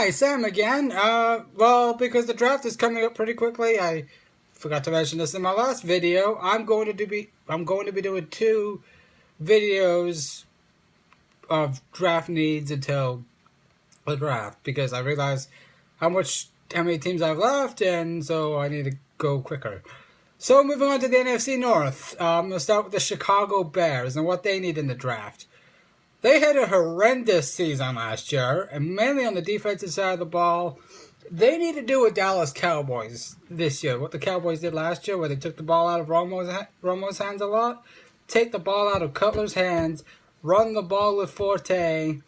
Hi, Sam again. Well, because the draft is coming up pretty quickly, I forgot to mention this in my last video. I'm going to be doing 2 videos of draft needs until the draft because I realized how many teams I've left, and so I need to go quicker. So moving on to the NFC North, I'm gonna start with the Chicago Bears and what they need in the draft. They had a horrendous season last year, and mainly on the defensive side of the ball. They need to do what Dallas Cowboys this year, what the Cowboys did last year, where they took the ball out of Romo's hands a lot, take the ball out of Cutler's hands, run the ball with Forte,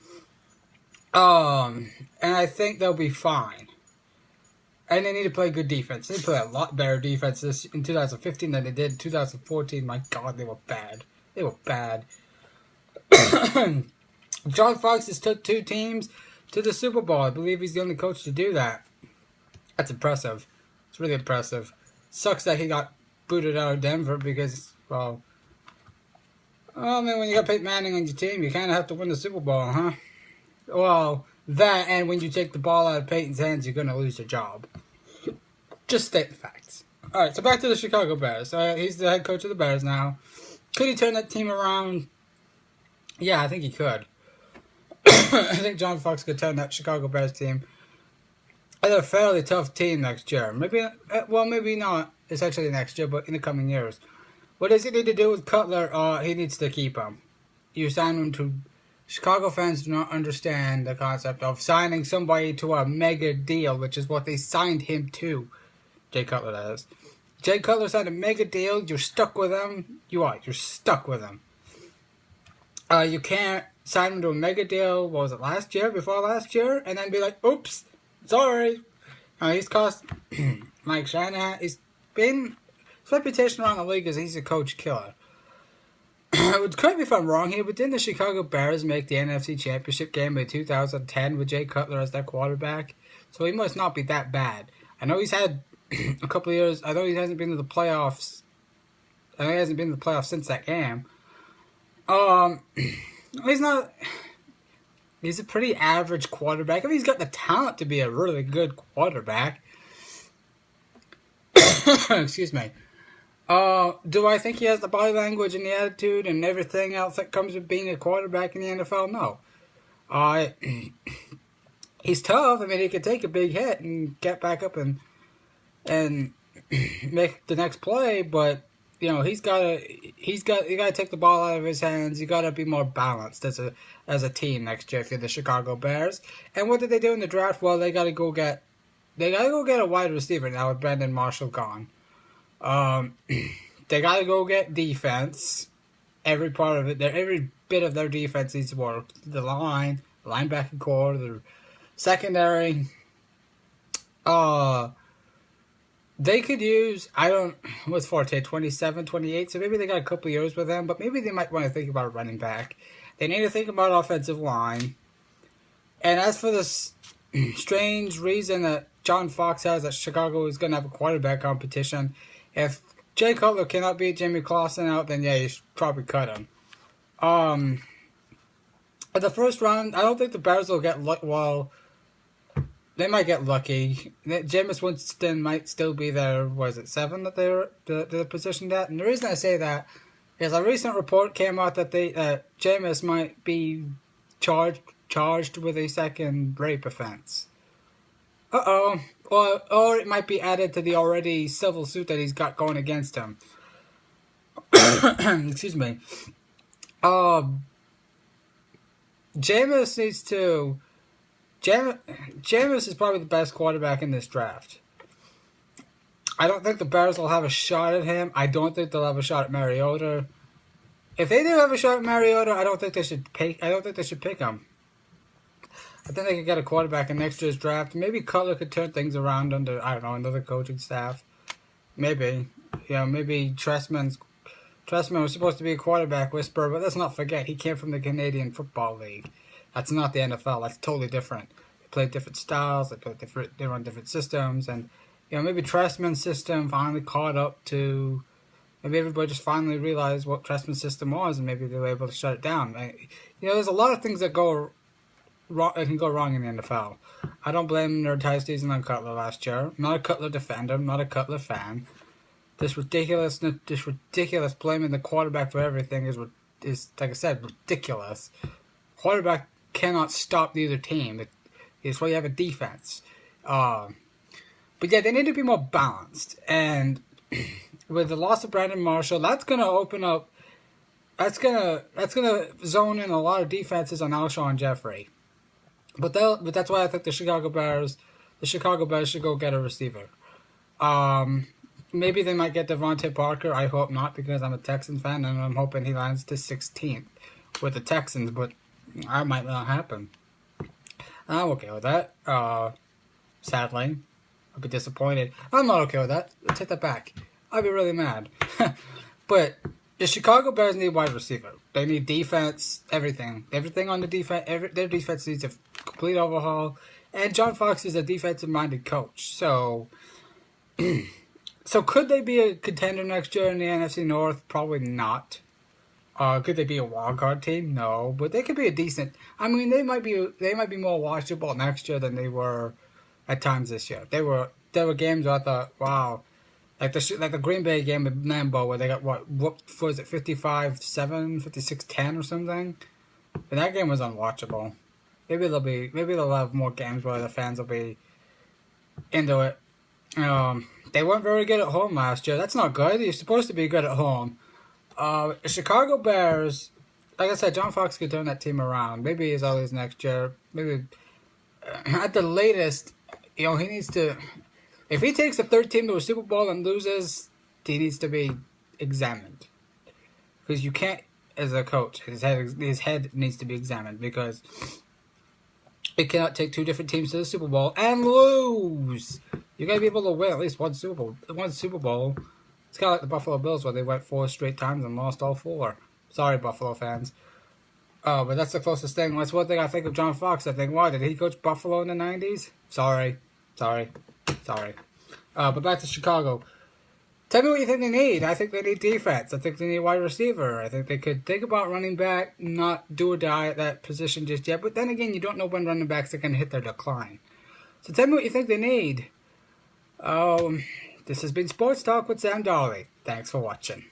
and I think they'll be fine. And they need to play good defense. They play a lot better defense in 2015 than they did in 2014. My God, they were bad. They were bad. John Fox has took 2 teams to the Super Bowl. I believe he's the only coach to do that. That's impressive. It's really impressive. Sucks that he got booted out of Denver because, well, I mean, when you got Peyton Manning on your team, you kind of have to win the Super Bowl, huh? Well, that and when you take the ball out of Peyton's hands, you're going to lose your job. Just state the facts. All right, so back to the Chicago Bears. He's the head coach of the Bears now. Could he turn that team around? Yeah, I think he could. I think John Fox could turn that Chicago Bears team. They're a fairly tough team next year. Maybe not. It's actually next year, but in the coming years. What does he need to do with Cutler? He needs to keep him. You sign him to... Chicago fans do not understand the concept of signing somebody to a mega deal, which is what they signed him to. Jay Cutler, that is. Jay Cutler signed a mega deal. You're stuck with him. You're stuck with him. You can't sign him to a mega deal, what was it, last year, before last year, and then be like, oops, sorry. He's cost Mike Shanahan, his reputation around the league is he's a coach killer. Correct me if I'm wrong here, but didn't the Chicago Bears make the NFC Championship game in 2010 with Jay Cutler as their quarterback? So he must not be that bad. I know he's had a couple of years, I know he hasn't been to the playoffs. I know he hasn't been to the playoffs since that game. He's not... He's a pretty average quarterback. I mean, he's got the talent to be a really good quarterback. Excuse me. Do I think he has the body language and the attitude and everything else that comes with being a quarterback in the NFL? No. He's tough. I mean, he could take a big hit and get back up and make the next play, but you know, you gotta take the ball out of his hands. You gotta be more balanced as a team next year if you're the Chicago Bears. And what did they do in the draft? Well, they gotta go get a wide receiver now with Brandon Marshall gone. They gotta go get defense. Every part of it, every bit of their defense needs to work. The line, the linebacker core, the secondary. They could use, what's Forte, 27, 28, so maybe they got a couple years with them, but maybe they might want to think about running back. They need to think about offensive line. And as for this strange reason that John Fox has that Chicago is going to have a quarterback competition, if Jay Cutler cannot beat Jimmy Clausen out, then yeah, you should probably cut him. At the first round, I don't think the Bears will get they might get lucky. Jameis Winston might still be there. Was it 7 that they're positioned at? And the reason I say that is a recent report came out that Jameis might be charged with a second rape offense. Or it might be added to the already civil suit that he's got going against him. Excuse me. Jameis needs to. Jameis is probably the best quarterback in this draft. I don't think the Bears will have a shot at him. I don't think they'll have a shot at Mariota. If they do have a shot at Mariota, I don't think they should pick him. I think they could get a quarterback in next year's draft. Maybe Cutler could turn things around under, I don't know, another coaching staff. Maybe. Maybe Trestman was supposed to be a quarterback whisperer, but let's not forget, he came from the Canadian Football League. That's not the NFL. That's totally different. They play different styles. They run different systems, and maybe Trestman's system finally caught up to. Maybe everybody just finally realized what Trestman's system was, and maybe they were able to shut it down. There's a lot of things that go wrong. It can go wrong in the NFL. I don't blame their entire season on Cutler last year. I'm not a Cutler defender. I'm not a Cutler fan. This ridiculous blaming the quarterback for everything is like I said, ridiculous. Quarterback cannot stop the other team. It's why you have a defense. But yeah, they need to be more balanced. And with the loss of Brandon Marshall, that's gonna open up. That's gonna zone in a lot of defenses on Alshon Jeffrey. But that's why I think the Chicago Bears should go get a receiver. Maybe they might get Devontae Parker. I hope not, because I'm a Texans fan and I'm hoping he lands to 16th with the Texans. But that might not happen. I'm okay with that. Sadly, I'll be disappointed. I'm not okay with that. I'll take that back. I'll be really mad. But the Chicago Bears need wide receiver. They need defense, everything. Everything on the defense. Their defense needs a complete overhaul. And John Fox is a defensive-minded coach. So could they be a contender next year in the NFC North? Probably not. Could they be a wildcard team? No. But they could be a decent. I mean, they might be more watchable next year than they were at times this year. There were games where I thought, wow. Like the Green Bay game with Lambeau where they got whooped, was it 55-7, 56-10 or something? And that game was unwatchable. Maybe they'll have more games where the fans will be into it. They weren't very good at home last year. That's not good. You're supposed to be good at home. Chicago Bears, like I said, John Fox could turn that team around. Maybe as early as next year. Maybe at the latest, he needs to. If he takes the third team to a Super Bowl and loses, he needs to be examined. Because you can't, as a coach, his head needs to be examined because it cannot take two different teams to the Super Bowl and lose. You gotta be able to win at least one Super Bowl. It's kind of like the Buffalo Bills where they went 4 straight times and lost all 4. Sorry, Buffalo fans. But that's the closest thing. That's one thing I think of John Fox. I think, why, did he coach Buffalo in the 90s? Sorry. But back to Chicago. Tell me what you think they need. I think they need defense. I think they need wide receiver. I think they could think about running back, not do or die at that position just yet. But then again, you don't know when running backs are going to hit their decline. So tell me what you think they need. This has been Sports Talk with Sam Dolly. Thanks for watching.